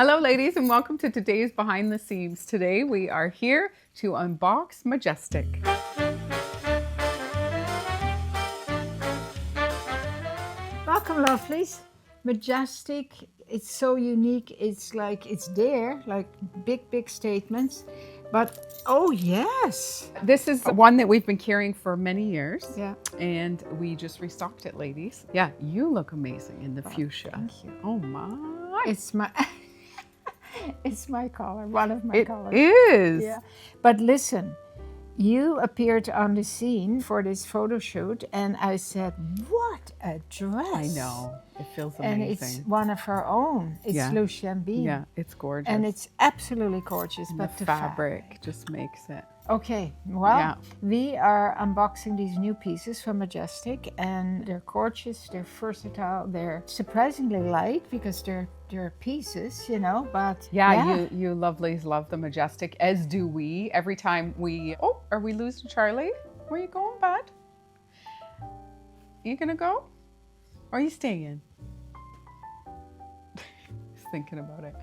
Hello ladies and welcome to today's Behind the Scenes. Today we are here to unbox Majestic. Welcome lovelies. Majestic, it's so unique. It's like, it's there, like big statements. But, oh yes. This is one that we've been carrying for many years. Yeah. And we just restocked it, ladies. Yeah, you look amazing in the fuchsia. Thank you. Oh my. It's my, it's my color, one of my colors. It is. Yeah. But listen, you appeared on the scene for this photo shoot and I said, what a dress. I know. It feels amazing. And it's one of our own. It's Lousje Bean. Yeah, it's gorgeous. And it's absolutely gorgeous. And but the fabric just makes it. Okay, well, we are unboxing these new pieces from Majestic and they're gorgeous, they're versatile, they're surprisingly light because they're pieces, you know, but you lovelies love the Majestic, as do we. Every time we, are we losing Charlie? Where are you going, bud? You gonna go? Or are you staying? He's thinking about it.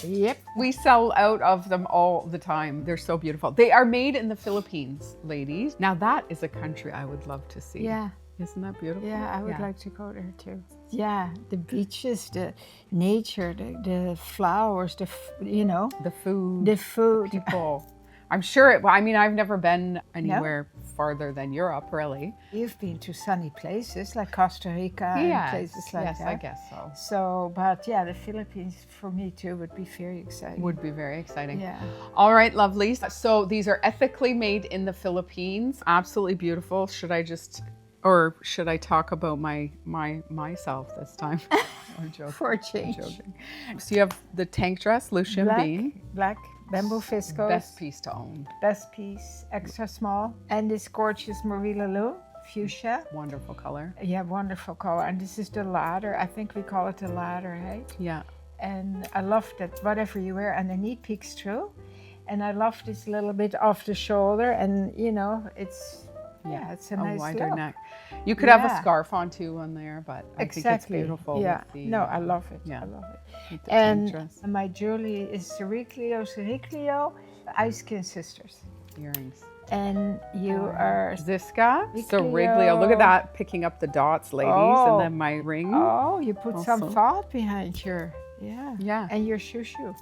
Yep. We sell out of them all the time. They're so beautiful. They are made in the Philippines, ladies. Now that is a country I would love to see. Yeah. Isn't that beautiful? Yeah, I would like to go there too. Yeah, the beaches, the nature, the flowers, the food. The food. People. I'm sure I've never been anywhere farther than Europe, really. You've been to sunny places like Costa Rica and places like that. Yes, I guess so. So, but yeah, the Philippines for me too would be very exciting. Would be very exciting. Yeah. All right, lovelies. So these are ethically made in the Philippines. Absolutely beautiful. Should I talk about myself this time? I'm joking. For a change. I'm joking. So you have the tank dress, Lousje Bean. Black. Bamboo viscose. Best piece to own. Best piece, extra small. And this gorgeous Marie Lalou fuchsia. Wonderful color. Yeah, wonderful color. And this is the ladder. I think we call it the ladder, right? Yeah. And I love that whatever you wear underneath peeks through. And I love this little bit off the shoulder. And you know, it's a nice wider look. neck. You could have a scarf on too on there, but I think it's beautiful. Yeah. With the, no, I love it. Yeah. I love it. With the tank dress. My jewelry is Cericlio, Ice Skin Sisters. Earrings. And you are Ziska, Cericlio. Look at that, picking up the dots, ladies, and then my ring. Oh, you put some thought behind your, and your shoo-shoo.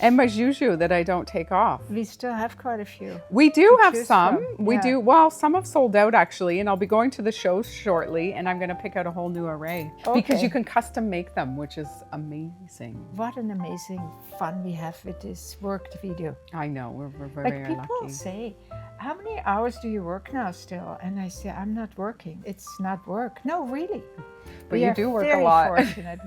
And my juju that I don't take off. We still have quite a few. We do have some. We do. Well, some have sold out actually, and I'll be going to the shows shortly, and I'm going to pick out a whole new array because you can custom make them, which is amazing. What an amazing fun we have with this work that we do. I know, we're very lucky. People say, how many hours do you work now still? And I say, I'm not working. It's not work. No, really. But you do work a lot. Fortunate.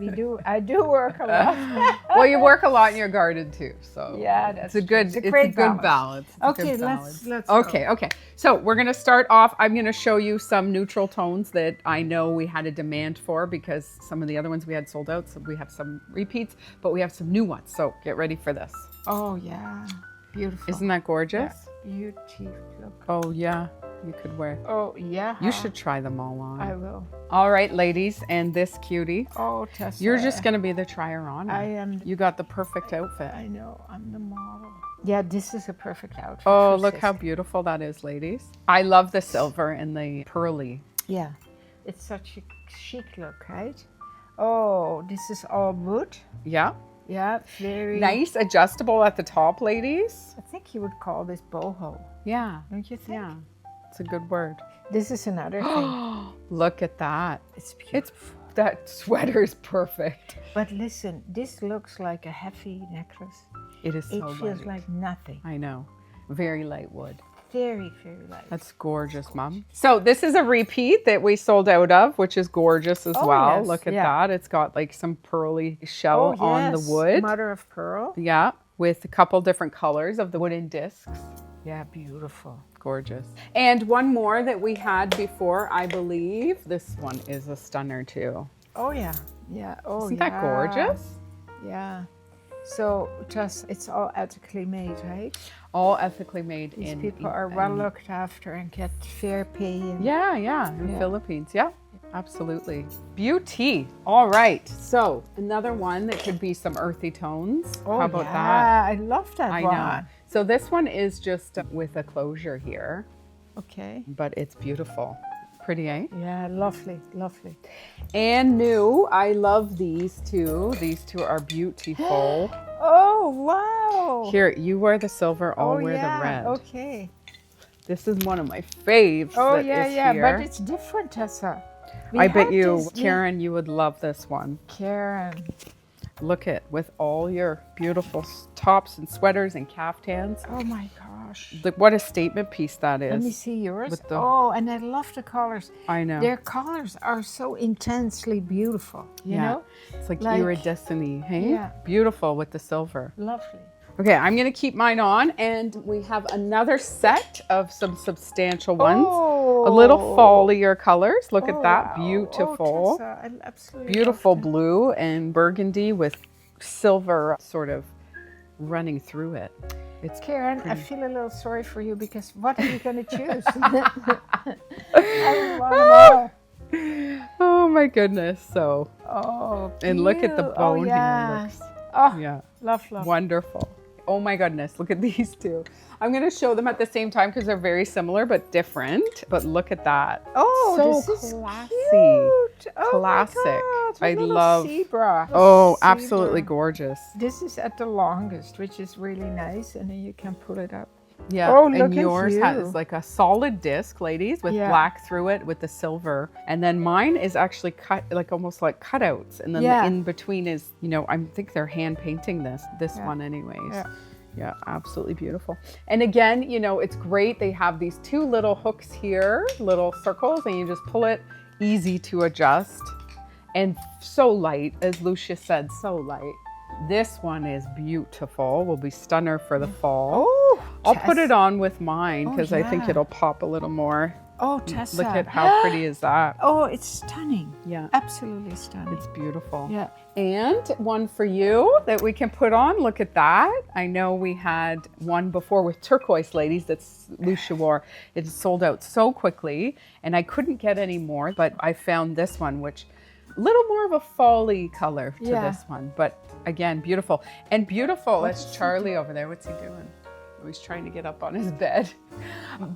I do work a lot. Well, you work a lot in your garden too, so yeah, that's it's a great balance. Okay, let's go. Okay. So we're gonna start off. I'm gonna show you some neutral tones that I know we had a demand for because some of the other ones we had sold out. So we have some repeats, but we have some new ones. So get ready for this. Oh yeah, beautiful. Isn't that gorgeous? Yeah. Beautiful. Oh yeah. You could wear. Oh, yeah. You should try them all on. I will. All right, ladies, and this cutie. Oh, Tessa. You're just going to be the trier on. I am. You got the perfect outfit. I know. I'm the model. Yeah, this is a perfect outfit. Oh, look how beautiful that is, ladies. I love the silver and the pearly. Yeah. It's such a chic look, right? Oh, this is all wood. Yeah. Yeah, very nice, adjustable at the top, ladies. I think you would call this boho. Yeah. Don't you think? Yeah. It's a good word. This is another thing. Look at that. It's beautiful. That sweater is perfect. But listen, this looks like a heavy necklace. It is so light. It feels like nothing. I know. Very light wood. Very, very light. That's gorgeous, Mom. So this is a repeat that we sold out of, which is gorgeous as well. Yes. Look at that. It's got like some pearly shell on the wood. Mother of pearl. Yeah, with a couple different colors of the wooden discs. Yeah, beautiful. Gorgeous. And one more that we had before, I believe. This one is a stunner too. Oh yeah. Yeah. Oh, Isn't that gorgeous? Yeah. So just, it's all ethically made, right? All ethically made. These people are well looked after and get fair pay. Yeah, in the Philippines, yeah. Absolutely. Beauty. All right. So another one that could be some earthy tones. Oh, How about yeah, that? I love that I one. know. So this one is just with a closure here, Okay. but it's beautiful. Pretty, eh? Yeah, lovely, lovely. And new. I love these two. These two are beautiful. Oh, wow. Here, you wear the silver, I'll wear the red. Okay. This is one of my faves. Oh, that yeah, is yeah, here. but it's different, Tessa. We I bet had you, this- Karen, you would love this one. Karen. Look at with all your beautiful tops and sweaters and caftans. Oh my gosh. What a statement piece that is. Let me see yours. With the- Oh, and I love the colors. I know. Their colors are so intensely beautiful. You know? It's like, Like- iridescent-y, hey? Yeah. Beautiful with the silver. Lovely. Okay, I'm gonna keep mine on, and we have another set of some substantial ones. Oh. A little fallier colors. Look at Oh, that, wow. beautiful. Oh, Tessa, I absolutely Beautiful love them. blue and burgundy with silver sort of running through it. It's Karen, I pretty. feel a little sorry for you because what are you going to choose? I want them all. Oh my goodness. So, Oh, and look at the cute. bone Oh, here. yeah. Looks, Oh, yeah, love, love. wonderful. Oh my goodness, look at these two. I'm going to show them at the same time because they're very similar but different. But look at that. Oh, so this is classy. cute. Oh Classic. My God, I with little love- zebra. Oh, Zebra. absolutely gorgeous. This is at the longest, which is really nice, and then you can pull it up. Yeah. Oh, look and at yours you. has like a solid disc, ladies, with Yeah. black through it with the silver. And then mine is actually cut, like almost like cutouts. And then Yeah. the in between is, you know, I think they're hand painting this Yeah. one anyways. Yeah. Yeah, absolutely beautiful. And again, you know, it's great. They have these two little hooks here, little circles, and you just pull it, easy to adjust. And so light, as Lousje said, so light. This one is beautiful. Will be stunner for the fall. Oh, I'll put it Tess. on with mine Oh, because I think yeah. it'll pop a little more. Oh, Tessa. Look at how pretty is that? Oh, it's stunning. Yeah, Absolutely stunning. it's beautiful. Yeah. And one for you that we can put on. Look at that. I know we had one before with turquoise, ladies, that's Lousje wore. It sold out so quickly and I couldn't get any more, but I found this one, which a little more of a fally color to Yeah. this one, but again, beautiful. And beautiful, What's that's he Charlie over there. What's he doing? Oh, he's trying to get up on his bed.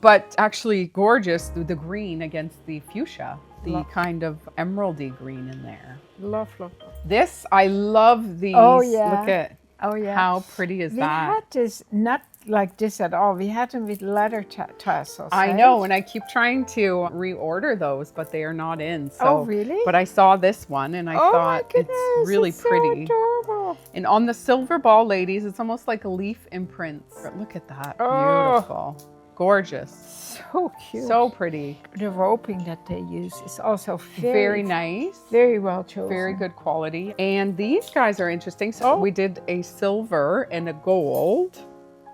But actually gorgeous, the green against the fuchsia, the Love. kind of emeraldy green in there. Love, love, love. This, I love these. Oh, yeah. Look at Oh, yeah. how pretty is We that? had this, not like this at all. We had them with leather tassels. I right? know, and I keep trying to reorder those, but they are not in. So, Oh, really? But I saw this one and I Oh, my thought goodness, it's really so pretty. adorable. And on the silver ball, ladies, it's almost like a leaf imprints. Look at that. Oh. Beautiful. Gorgeous. So cute. So pretty. The roping that they use is also Very nice. very well chosen. Very good quality. And these guys are interesting. So Oh. we did a silver and a gold.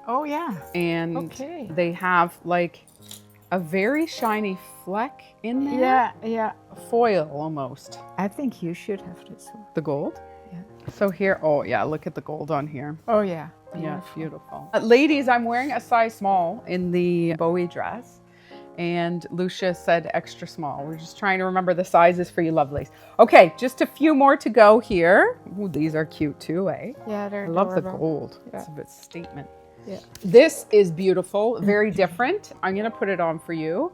Oh, yeah. And Okay. they have like a very shiny fleck in there. Yeah, yeah. Foil almost. I think you should have this one. The gold? Yeah. So here, oh yeah, look at the gold on here. Oh, yeah. Yeah, beautiful. Ladies, I'm wearing a size small in the Bowie dress. And Lousje said extra small. We're just trying to remember the sizes for you lovelies. Okay, just a few more to go here. Ooh, these are cute too, eh? Yeah, they're I love the adorable. gold. Yeah. It's a bit statement. Yeah. This is beautiful, very different. I'm gonna put it on for you.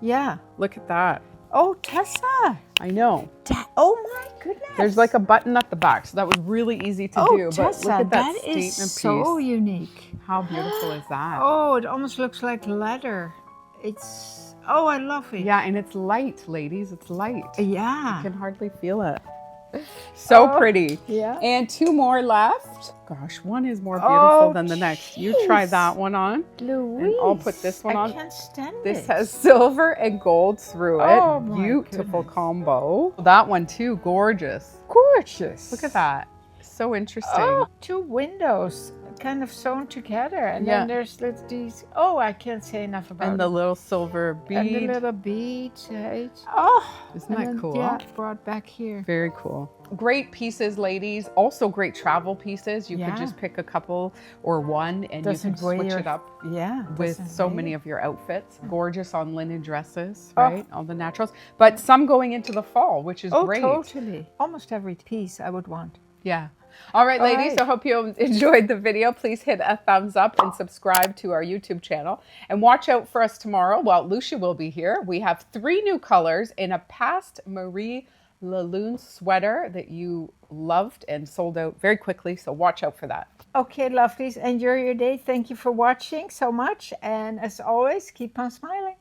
Yeah. Look at that. Oh, Tessa. I know. Oh, my goodness. There's like a button at the back, so that was really easy to do. Tessa, But look at that that statement is piece. so unique. How beautiful is that? Oh, it almost looks like leather. It's, oh, I love it. Yeah, and it's light, ladies. It's light. Yeah. You can hardly feel it. So Oh, pretty. yeah. And two more left. Gosh, one is more beautiful Oh, than the next. You try jeez. that one on. Louise. I'll put this one on. I can't stand This it. has silver and gold through it. Oh, my Beautiful goodness. combo. That one too, gorgeous. Gorgeous. Look at that. So interesting. Oh, two windows. kind of sewn together. And Yeah. then there's these, oh, I can't say enough about And the it. little silver bead. And the little beads, right? Oh, Isn't that then, cool? Yeah, brought back here. Very cool. Great pieces, ladies. Also great travel pieces. You could Yeah. just pick a couple or one and you Doesn't can switch weigh it up Yeah. with doesn't so weigh. many of your outfits. Gorgeous on linen dresses, Oh. right? All the naturals. But some going into the fall, which is Oh, great. totally. Almost every piece I would want. Yeah. All right, All ladies, right. I hope you enjoyed the video. Please hit a thumbs up and subscribe to our YouTube channel. And watch out for us tomorrow. Well, Lousje will be here. We have 3 new colors in a past Marie Lalune sweater that you loved and sold out very quickly. So watch out for that. Okay, lovelies, enjoy your day. Thank you for watching so much. And as always, keep on smiling.